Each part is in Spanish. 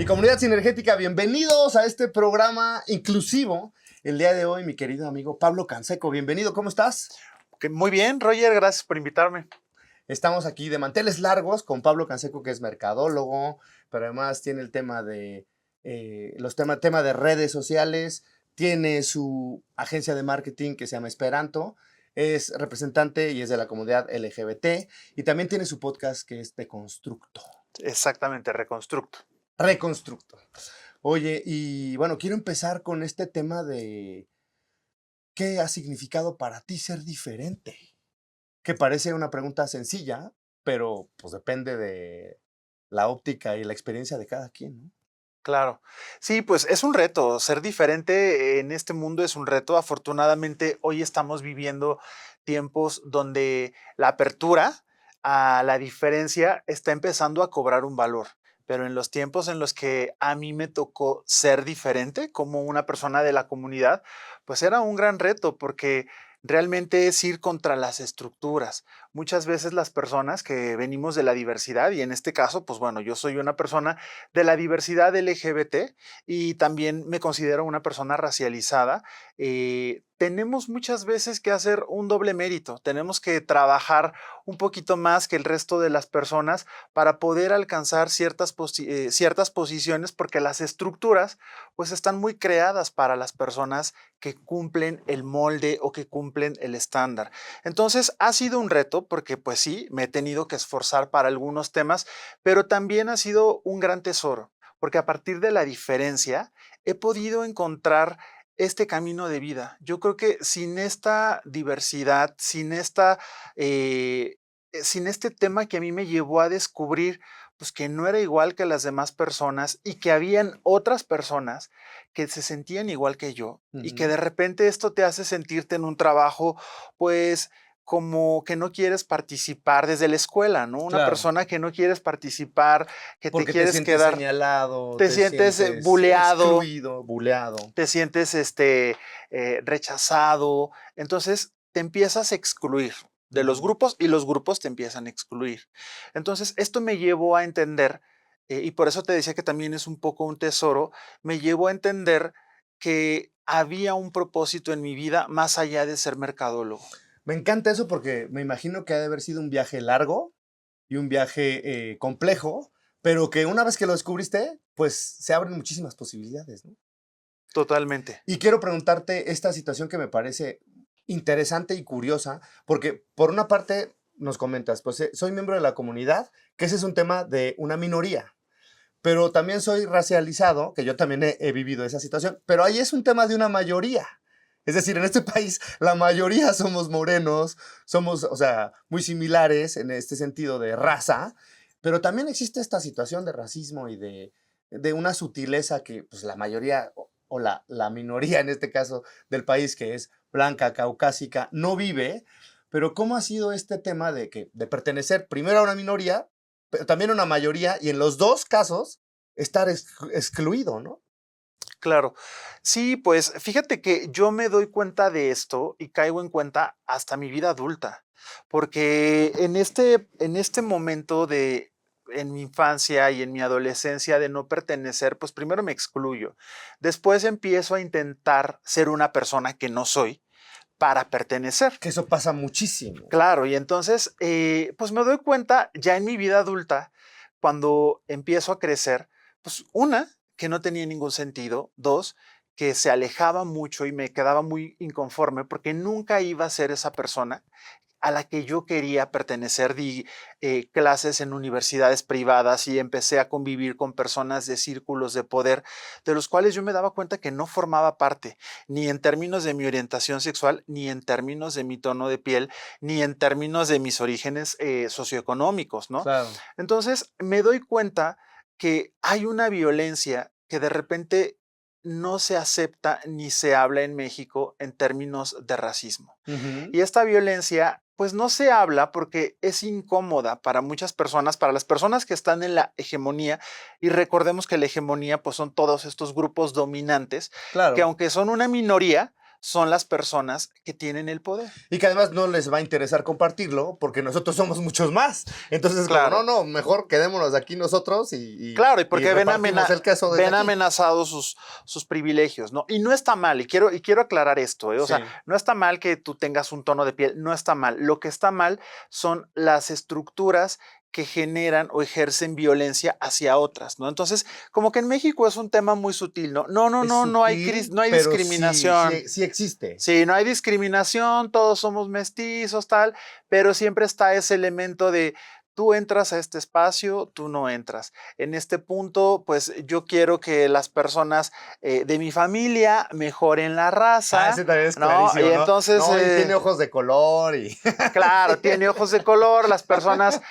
Y comunidad sinergética, bienvenidos a este programa inclusivo. El día de hoy, mi querido amigo Pablo Canseco, bienvenido, ¿cómo estás? Muy bien, Roger, gracias por invitarme. Estamos aquí de manteles largos con Pablo Canseco, que es mercadólogo, pero además tiene el tema de tema de redes sociales, tiene su agencia de marketing que se llama Esperanto, es representante y es de la comunidad LGBT, y también tiene su podcast que es Deconstructo. Exactamente, Reconstructo. Reconstructo. Oye, y bueno, quiero empezar con este tema de ¿qué ha significado para ti ser diferente? Que parece una pregunta sencilla, pero pues depende de la óptica y la experiencia de cada quien, ¿no? Claro. Sí, pues es un reto. Ser diferente en este mundo es un reto. Afortunadamente, hoy estamos viviendo tiempos donde la apertura a la diferencia está empezando a cobrar un valor. Pero en los tiempos en los que a mí me tocó ser diferente como una persona de la comunidad, pues era un gran reto porque realmente es ir contra las estructuras. Muchas veces las personas que venimos de la diversidad, y en este caso, pues bueno, yo soy una persona de la diversidad LGBT y también me considero una persona racializada, tenemos muchas veces que hacer un doble mérito, tenemos que trabajar un poquito más que el resto de las personas para poder alcanzar ciertas posiciones porque las estructuras pues están muy creadas para las personas que cumplen el molde o que cumplen el estándar. Entonces ha sido un reto porque pues sí, me he tenido que esforzar para algunos temas, pero también ha sido un gran tesoro, porque a partir de la diferencia he podido encontrar este camino de vida. Yo creo que sin esta diversidad, sin este tema que a mí me llevó a descubrir pues que no era igual que las demás personas y que habían otras personas que se sentían igual que yo y que de repente esto te hace sentirte en un trabajo pues como que no quieres participar desde la escuela, ¿no? Una Claro, persona que no quieres participar, que te porque te quieres sientes quedar, señalado, te te sientes sientes buleado, excluido, buleado. te sientes rechazado, entonces te empiezas a excluir de los Ujú. grupos y los grupos te empiezan a excluir. Entonces, esto me llevó a entender, y por eso te decía que también es un poco un tesoro, me llevó a entender que había un propósito en mi vida más allá de ser mercadólogo. Me encanta eso porque me imagino que ha de haber sido un viaje largo y un viaje complejo, pero que una vez que lo descubriste, pues se abren muchísimas posibilidades, ¿no? Totalmente. Y quiero preguntarte esta situación que me parece interesante y curiosa, porque por una parte nos comentas, pues soy miembro de la comunidad, que ese es un tema de una minoría, pero también soy racializado, que yo también he vivido esa situación, pero ahí es un tema de una mayoría. Es decir, en este país la mayoría somos morenos, somos, o sea, muy similares en este sentido de raza, pero también existe esta situación de racismo y de una sutileza que pues, la mayoría o la minoría en este caso del país, que es blanca, caucásica, no vive. Pero ¿cómo ha sido este tema de pertenecer primero a una minoría, pero también a una mayoría, y en los dos casos estar excluido, ¿no? Claro. Sí, pues fíjate que yo me doy cuenta de esto y caigo en cuenta hasta mi vida adulta, porque en este momento en mi infancia y en mi adolescencia de no pertenecer, pues primero me excluyo. Después empiezo a intentar ser una persona que no soy para pertenecer. Que eso pasa muchísimo. Claro, y entonces, pues me doy cuenta ya en mi vida adulta, cuando empiezo a crecer, pues una, que no tenía ningún sentido, dos, que se alejaba mucho y me quedaba muy inconforme porque nunca iba a ser esa persona a la que yo quería pertenecer. Di clases en universidades privadas y empecé a convivir con personas de círculos de poder, de los cuales yo me daba cuenta que no formaba parte, ni en términos de mi orientación sexual, ni en términos de mi tono de piel, ni en términos de mis orígenes socioeconómicos, ¿no? Claro. Entonces me doy cuenta que hay una violencia que de repente no se acepta ni se habla en México en términos de racismo. Ujú. Y esta violencia, pues no se habla porque es incómoda para muchas personas, para las personas que están en la hegemonía, y recordemos que la hegemonía, pues son todos estos grupos dominantes, que Claro. aunque son una minoría, son las personas que tienen el poder. Y que además no les va a interesar compartirlo porque nosotros somos muchos más. Entonces, como, Claro. no, mejor quedémonos aquí nosotros Claro, y porque repartimos el queso desde ven aquí. amenazados sus privilegios, ¿no? Y no está mal, y quiero aclarar esto, ¿eh? O Sí. sea, no está mal que tú tengas un tono de piel, no está mal. Lo que está mal son las estructuras que generan o ejercen violencia hacia otras, ¿no? Entonces, como que en México es un tema muy sutil, ¿no? Es sutil, No hay pero discriminación. sí existe. Sí, no hay discriminación, todos somos mestizos, tal, pero siempre está ese elemento de tú entras a este espacio, tú no entras. En este punto, pues yo quiero que las personas de mi familia mejoren la raza, Ese también es ¿no? Y clarísimo, ¿no? entonces, No, y tiene ojos de color y... claro, Sí. tiene ojos de color, las personas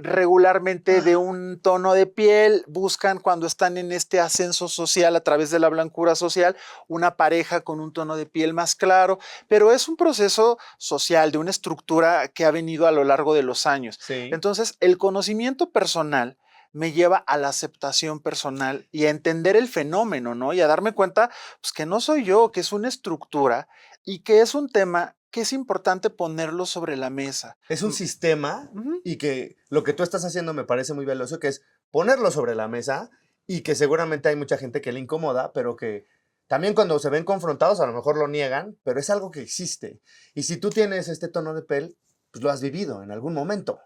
regularmente de un tono de piel buscan cuando están en este ascenso social a través de la blancura social una pareja con un tono de piel más claro, pero es un proceso social de una estructura que ha venido a lo largo de los años. Sí. Entonces, el conocimiento personal me lleva a la aceptación personal y a entender el fenómeno, ¿no? Y a darme cuenta, pues, que no soy yo, que es una estructura y que es un tema que es importante ponerlo sobre la mesa. Es un sistema Ujú. y que lo que tú estás haciendo me parece muy valioso, que es ponerlo sobre la mesa y que seguramente hay mucha gente que le incomoda, pero que también cuando se ven confrontados a lo mejor lo niegan, pero es algo que existe. Y si tú tienes este tono de piel, pues lo has vivido en algún momento,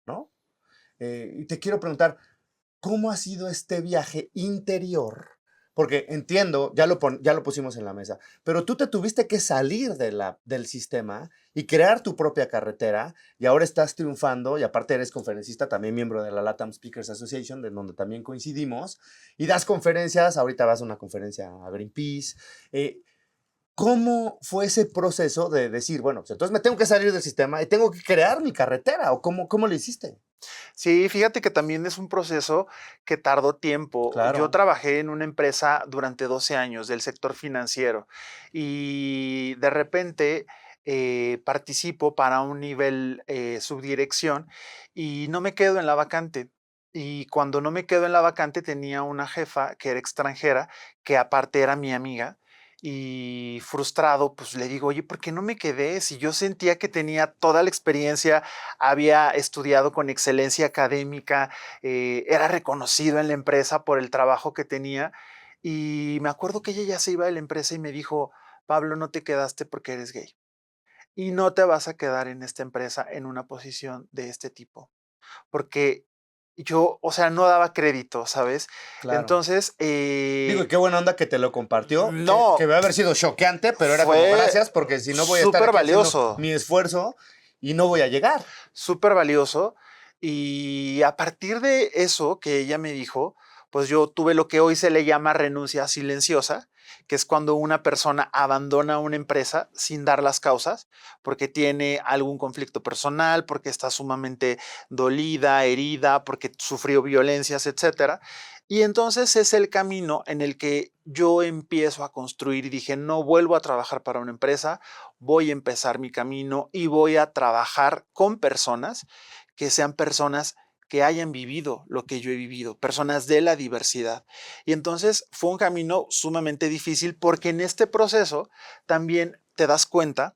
¿no? Y te quiero preguntar, ¿cómo ha sido este viaje interior? Porque entiendo, ya lo pusimos en la mesa, pero tú te tuviste que salir del sistema y crear tu propia carretera y ahora estás triunfando y aparte eres conferencista, también miembro de la LATAM Speakers Association, de donde también coincidimos, y das conferencias, ahorita vas a una conferencia a Greenpeace. ¿Cómo fue ese proceso de decir, bueno, pues entonces me tengo que salir del sistema y tengo que crear mi carretera? ¿O cómo le hiciste? Sí, fíjate que también es un proceso que tardó tiempo. Yo Claro. trabajé en una empresa durante 12 años del sector financiero y de repente participo para un nivel subdirección y no me quedo en la vacante. Y cuando no me quedo en la vacante tenía una jefa que era extranjera, que aparte era mi amiga. Y frustrado, pues le digo, oye, ¿por qué no me quedé? Si yo sentía que tenía toda la experiencia, había estudiado con excelencia académica, era reconocido en la empresa por el trabajo que tenía y me acuerdo que ella ya se iba de la empresa y me dijo, Pablo, no te quedaste porque eres gay y no te vas a quedar en esta empresa en una posición de este tipo, porque yo, o sea, no daba crédito, ¿sabes? Claro. Entonces, Digo, y qué buena onda que te lo compartió, que no, debe haber sido choqueante, pero era como fue gracias, porque si no voy a estar súper aquí haciendo valioso. mi esfuerzo y no voy a llegar. Súper valioso. Y a partir de eso que ella me dijo, pues yo tuve lo que hoy se le llama renuncia silenciosa, que es cuando una persona abandona una empresa sin dar las causas, porque tiene algún conflicto personal, porque está sumamente dolida, herida, porque sufrió violencias, etcétera. Y entonces es el camino en el que yo empiezo a construir y dije, no vuelvo a trabajar para una empresa, voy a empezar mi camino y voy a trabajar con personas que sean personas que hayan vivido lo que yo he vivido, personas de la diversidad. Y entonces fue un camino sumamente difícil porque en este proceso también te das cuenta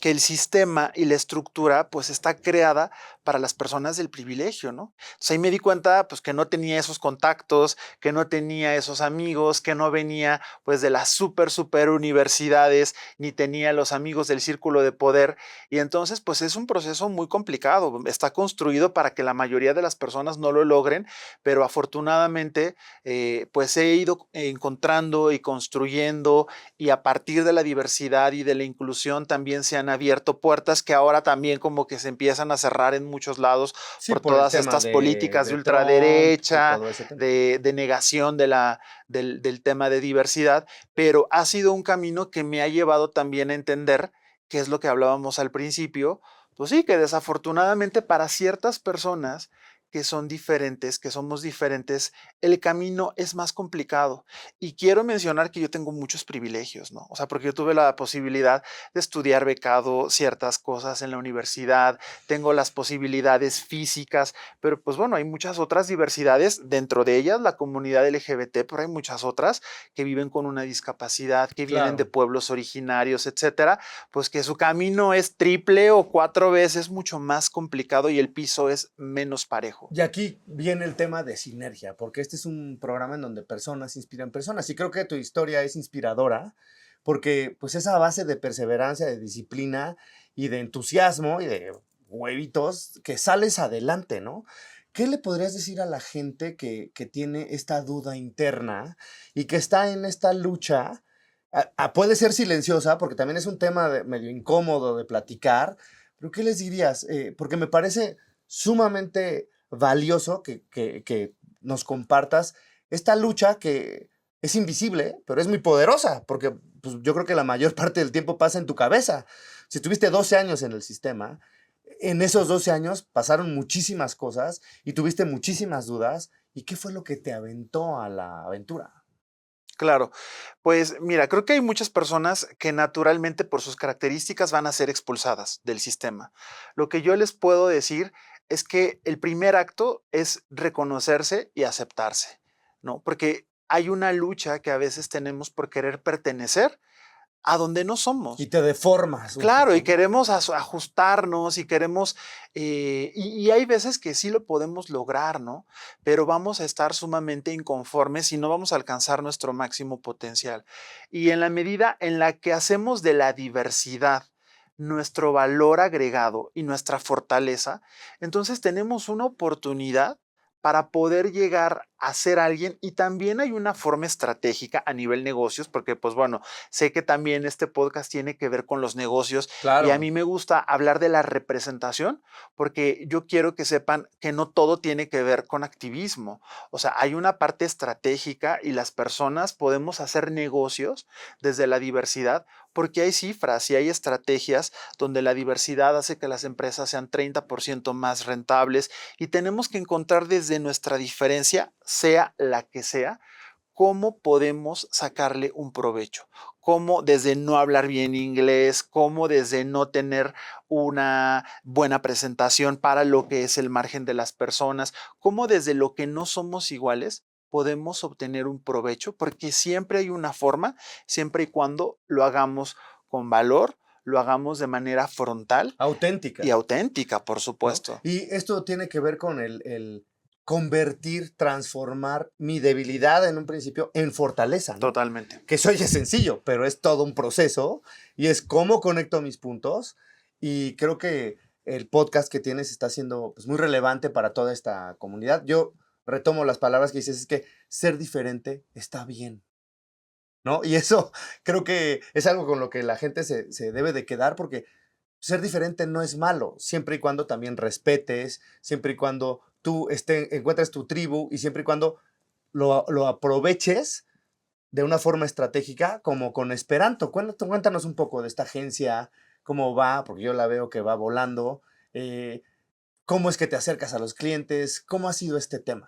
que el sistema y la estructura pues está creada para las personas del privilegio, ¿no? Entonces ahí me di cuenta pues que no tenía esos contactos, que no tenía esos amigos, que no venía pues de las super universidades, ni tenía los amigos del círculo de poder y entonces pues es un proceso muy complicado, está construido para que la mayoría de las personas no lo logren, pero afortunadamente pues he ido encontrando y construyendo y a partir de la diversidad y de la inclusión también se han abierto puertas que ahora también como que se empiezan a cerrar en muchos lados Sí, por por el todas tema estas políticas de de Trump y ultraderecha, todo ese tema. de negación del tema de diversidad, pero ha sido un camino que me ha llevado también a entender qué es lo que hablábamos al principio, pues sí, que desafortunadamente para ciertas personas que son diferentes, que somos diferentes, el camino es más complicado. Y quiero mencionar que yo tengo muchos privilegios, ¿no? O sea, porque yo tuve la posibilidad de estudiar becado ciertas cosas en la universidad, tengo las posibilidades físicas, pero pues bueno, hay muchas otras diversidades, dentro de ellas la comunidad LGBT, pero hay muchas otras que viven con una discapacidad, que vienen de Claro. pueblos originarios, etcétera, pues que su camino es triple o 4 veces mucho más complicado y el piso es menos parejo. Y aquí viene el tema de sinergia, porque este es un programa en donde personas inspiran personas. Y creo que tu historia es inspiradora, porque pues esa base de perseverancia, de disciplina y de entusiasmo y de huevitos, que sales adelante, ¿no? ¿Qué le podrías decir a la gente que tiene esta duda interna y que está en esta lucha? Puede ser silenciosa, porque también es un tema medio incómodo de platicar, pero ¿qué les dirías? Porque me parece sumamente valioso que nos compartas esta lucha que es invisible, pero es muy poderosa, porque pues, yo creo que la mayor parte del tiempo pasa en tu cabeza. Si estuviste 12 años en el sistema, en esos 12 años pasaron muchísimas cosas y tuviste muchísimas dudas. ¿Y qué fue lo que te aventó a la aventura? Claro, pues mira, creo que hay muchas personas que naturalmente por sus características van a ser expulsadas del sistema. Lo que yo les puedo decir es que el primer acto es reconocerse y aceptarse, ¿no? Porque hay una lucha que a veces tenemos por querer pertenecer a donde no Y somos. te deformas un Claro, poco, y ¿no? queremos ajustarnos y queremos, y hay veces que sí lo podemos lograr, ¿no? Pero vamos a estar sumamente inconformes y no vamos a alcanzar nuestro máximo potencial. Y en la medida en la que hacemos de la diversidad nuestro valor agregado y nuestra fortaleza, entonces tenemos una oportunidad para poder llegar a ser alguien. Y también hay una forma estratégica a nivel negocios, porque pues bueno, sé que también este podcast tiene que ver con los negocios y a Claro. mí me gusta hablar de la representación porque yo quiero que sepan que no todo tiene que ver con activismo. O sea, hay una parte estratégica y las personas podemos hacer negocios desde la diversidad porque hay cifras y hay estrategias donde la diversidad hace que las empresas sean 30% más rentables y tenemos que encontrar desde nuestra diferencia, sea la que sea, cómo podemos sacarle un provecho, cómo desde no hablar bien inglés, cómo desde no tener una buena presentación para lo que es el margen de las personas, cómo desde lo que no somos iguales podemos obtener un provecho, porque siempre hay una forma, siempre y cuando lo hagamos con valor, lo hagamos de manera frontal y Auténtica, auténtica, por ¿no? supuesto. Y esto tiene que ver con el convertir, transformar mi debilidad en un principio en fortaleza, ¿no? Totalmente. Que eso oye sencillo, pero es todo un proceso y es cómo conecto mis puntos y creo que el podcast que tienes está siendo pues, muy relevante para toda esta comunidad. Yo retomo las palabras que dices, es que ser diferente está bien, ¿no? Y eso creo que es algo con lo que la gente se debe de quedar porque ser diferente no es malo, siempre y cuando también respetes, siempre y cuando tú encuentres tu tribu y siempre y cuando lo aproveches de una forma estratégica como con Esperanto. Cuéntanos un poco de esta agencia, cómo va, porque yo la veo que va volando, eh, cómo es que te acercas a los clientes, cómo ha sido este tema.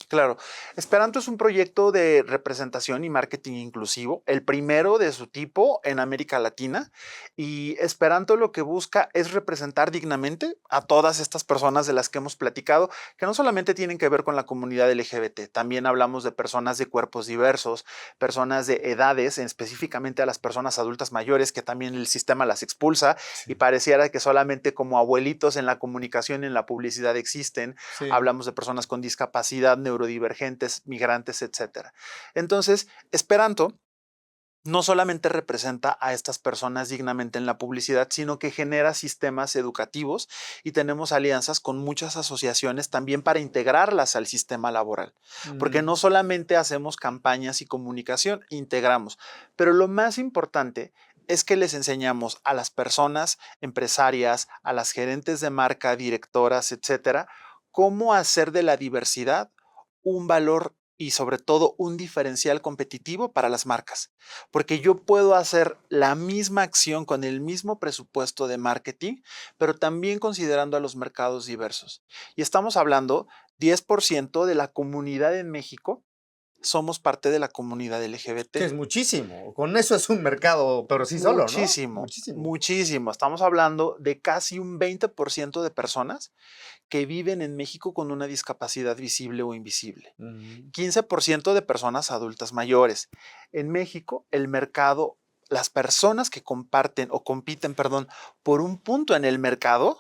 Claro, Esperanto es un proyecto de representación y marketing inclusivo, el primero de su tipo en América Latina. Y Esperanto lo que busca es representar dignamente a todas estas personas de las que hemos platicado, que no solamente tienen que ver con la comunidad LGBT, también hablamos de personas de cuerpos diversos, personas de edades, específicamente a las personas adultas mayores, que también el sistema las expulsa y Sí, pareciera que solamente como abuelitos en la comunicación y en la publicidad existen. sí. Hablamos de personas con discapacidad, neurodivergentes, migrantes, etcétera. Entonces, Esperanto no solamente representa a estas personas dignamente en la publicidad, sino que genera sistemas educativos y tenemos alianzas con muchas asociaciones también para integrarlas al sistema laboral. Porque Mm, no solamente hacemos campañas y comunicación, integramos. Pero lo más importante es que les enseñamos a las personas empresarias, a las gerentes de marca, directoras, etcétera, cómo hacer de la diversidad un valor y sobre todo un diferencial competitivo para las marcas, porque yo puedo hacer la misma acción con el mismo presupuesto de marketing, pero también considerando a los mercados diversos. Y estamos hablando 10% de la comunidad en México, somos parte de la comunidad Que LGBT. es muchísimo. Con eso es un mercado, pero sí solo, ¿no? Muchísimo, Muchísimo. muchísimo. Estamos hablando de casi un 20% de personas que viven en México con una discapacidad visible o invisible. Ujú. 15% de personas adultas mayores. En México, el mercado, las personas que comparten o compiten, perdón, por un punto en el mercado,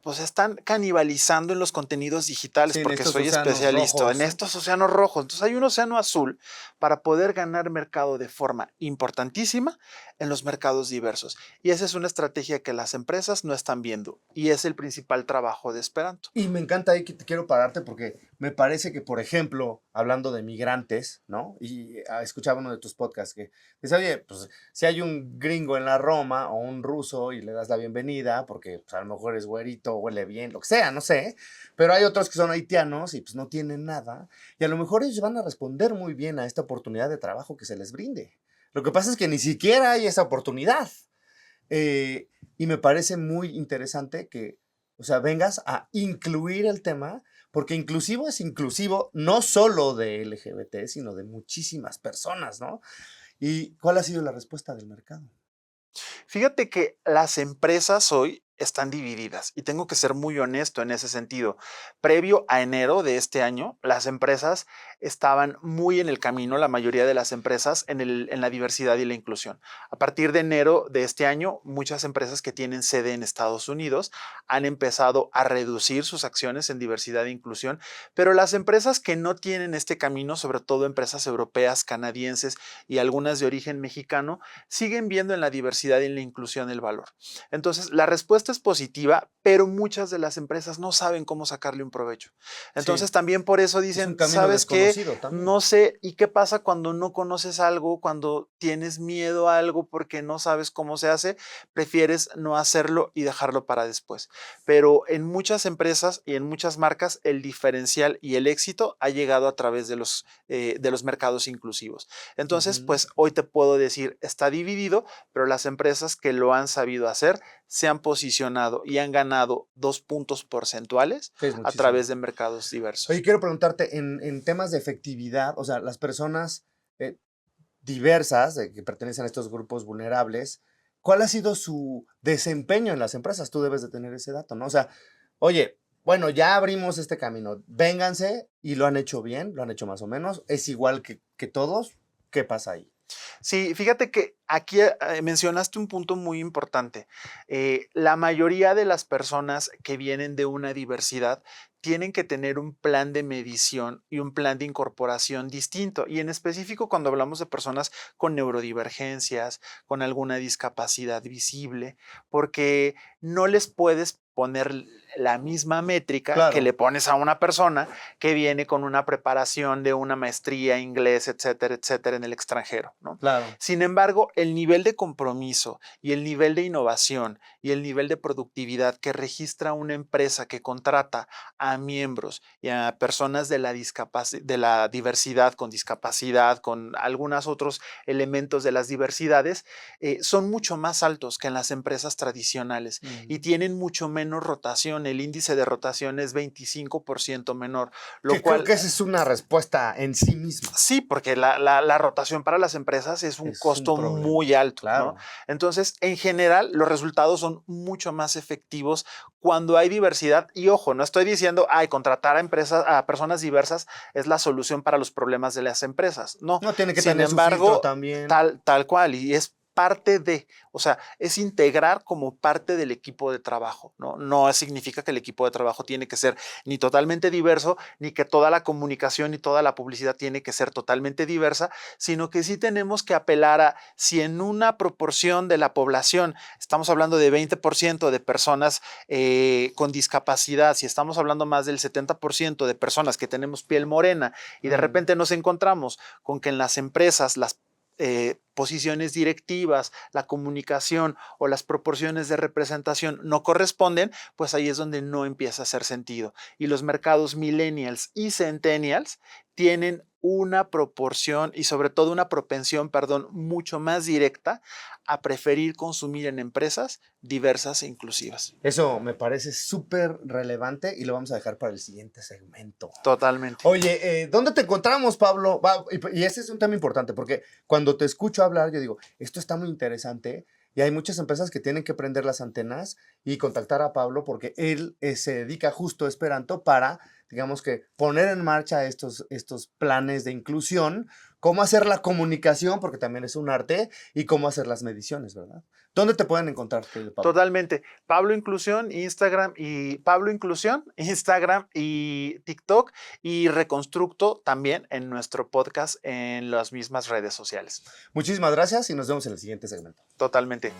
pues están canibalizando en los contenidos digitales, Sí, en porque estos soy océanos especialista en rojos. estos océanos rojos. Entonces hay un océano azul para poder ganar mercado de forma importantísima en los mercados diversos. Y esa es una estrategia que las empresas no están viendo y es el principal trabajo de Esperanto. Y me encanta ahí que te quiero pararte porque me parece que, por ejemplo, hablando de migrantes, ¿no? Y escuchaba uno de tus podcasts que dice, oye, pues si hay un gringo en la Roma o un ruso y le das la bienvenida porque pues, a lo mejor es güerito, huele bien, lo que sea, no sé, pero hay otros que son haitianos y pues no tienen nada y a lo mejor ellos van a responder muy bien a esta oportunidad de trabajo que se les brinde. Lo que pasa es que ni siquiera hay esa oportunidad. Eh, y me parece muy interesante que, o sea, vengas a incluir el tema, porque inclusivo es inclusivo no solo de LGBT, sino de muchísimas personas, ¿no? ¿Y cuál ha sido la respuesta del mercado? Fíjate que las empresas hoy están divididas y tengo que ser muy honesto en ese sentido. Previo a enero de este año, las empresas estaban muy en el camino, la mayoría de las empresas, en la diversidad y la inclusión. A partir de enero de este año, muchas empresas que tienen sede en Estados Unidos han empezado a reducir sus acciones en diversidad e inclusión, pero las empresas que no tienen este camino, sobre todo empresas europeas, canadienses y algunas de origen mexicano, siguen viendo en la diversidad y en la inclusión el valor. Entonces, la respuesta es positiva, pero muchas de las empresas no saben cómo sacarle un provecho. Entonces, Sí, también por eso es un dicen, camino ¿sabes qué? desconocido también. No sé, ¿y qué pasa cuando no conoces algo, cuando tienes miedo a algo porque no sabes cómo se hace? Prefieres no hacerlo y dejarlo para después. Pero en muchas empresas y en muchas marcas, el diferencial y el éxito ha llegado a través de los mercados inclusivos. Entonces, Ujú. pues hoy te puedo decir, está dividido, pero las empresas que lo han sabido hacer se han posicionado y han ganado 2 puntos porcentuales Sí, es a muchísimo. través de mercados Oye, diversos. quiero preguntarte, en temas de efectividad, o sea, las personas eh, diversas que pertenecen a estos grupos vulnerables, ¿cuál ha sido su desempeño en las empresas? Tú debes de tener ese dato, ¿no? O sea, oye, bueno, ya abrimos este camino, vénganse y lo han hecho bien, lo han hecho más o menos, es igual que todos, ¿qué pasa ahí? Sí, fíjate que aquí mencionaste un punto muy importante. La mayoría de las personas que vienen de una diversidad tienen que tener un plan de medición y un plan de incorporación distinto. Y en específico cuando hablamos de personas con neurodivergencias, con alguna discapacidad visible, porque no les puedes poner la misma métrica que le Claro, pones a una persona que viene con una preparación de una maestría, inglés, etcétera, en el extranjero, ¿no? claro. Sin embargo, el nivel de compromiso y el nivel de innovación y el nivel de productividad que registra una empresa que contrata a miembros y a personas de de la diversidad, con discapacidad, con algunos otros elementos de las diversidades, son mucho más altos que en las empresas tradicionales y Ujú. tienen mucho menos rotación. El índice de rotación es 25% menor, lo Que creo cual que esa es una respuesta en sí misma. sí, porque la rotación para las empresas es un Es un costo problema. muy alto, ¿no? Claro. Entonces, en general, los resultados son mucho más efectivos cuando hay diversidad. Y ojo, no estoy diciendo, ay, contratar a empresas, a personas diversas es la solución para los problemas de las empresas. No. No tiene que Sin tener su filtro embargo, también. tal cual, y es parte de, o sea, es integrar como parte del equipo de trabajo, ¿no? No significa que el equipo de trabajo tiene que ser ni totalmente diverso, ni que toda la comunicación y toda la publicidad tiene que ser totalmente diversa, sino que sí tenemos que apelar a si en una proporción de la población, estamos hablando de 20% de personas con discapacidad, si estamos hablando más del 70% de personas que tenemos piel morena y de Mm. repente nos encontramos con que en las empresas las posiciones directivas, la comunicación o las proporciones de representación no corresponden, pues ahí es donde no empieza a hacer sentido. Y los mercados millennials y centennials tienen una proporción y sobre todo una propensión, perdón, mucho más directa a preferir consumir en empresas diversas e inclusivas. Eso me parece súper relevante y lo vamos a dejar para el siguiente segmento. Totalmente. Oye, ¿dónde te encontramos, Pablo? Y ese es un tema importante porque cuando te escucho hablar, yo digo, esto está muy interesante y hay muchas empresas que tienen que prender las antenas y contactar a Pablo porque él se dedica justo a Esperanto para, digamos que, poner en marcha estos planes de inclusión, cómo hacer la comunicación, porque también es un arte, y cómo hacer las mediciones, ¿verdad? ¿Dónde te pueden encontrar, querido Pablo? Totalmente. Pablo Inclusión, Instagram y TikTok, y Reconstructo también en nuestro podcast en las mismas redes sociales. Muchísimas gracias y nos vemos en el siguiente segmento. Totalmente.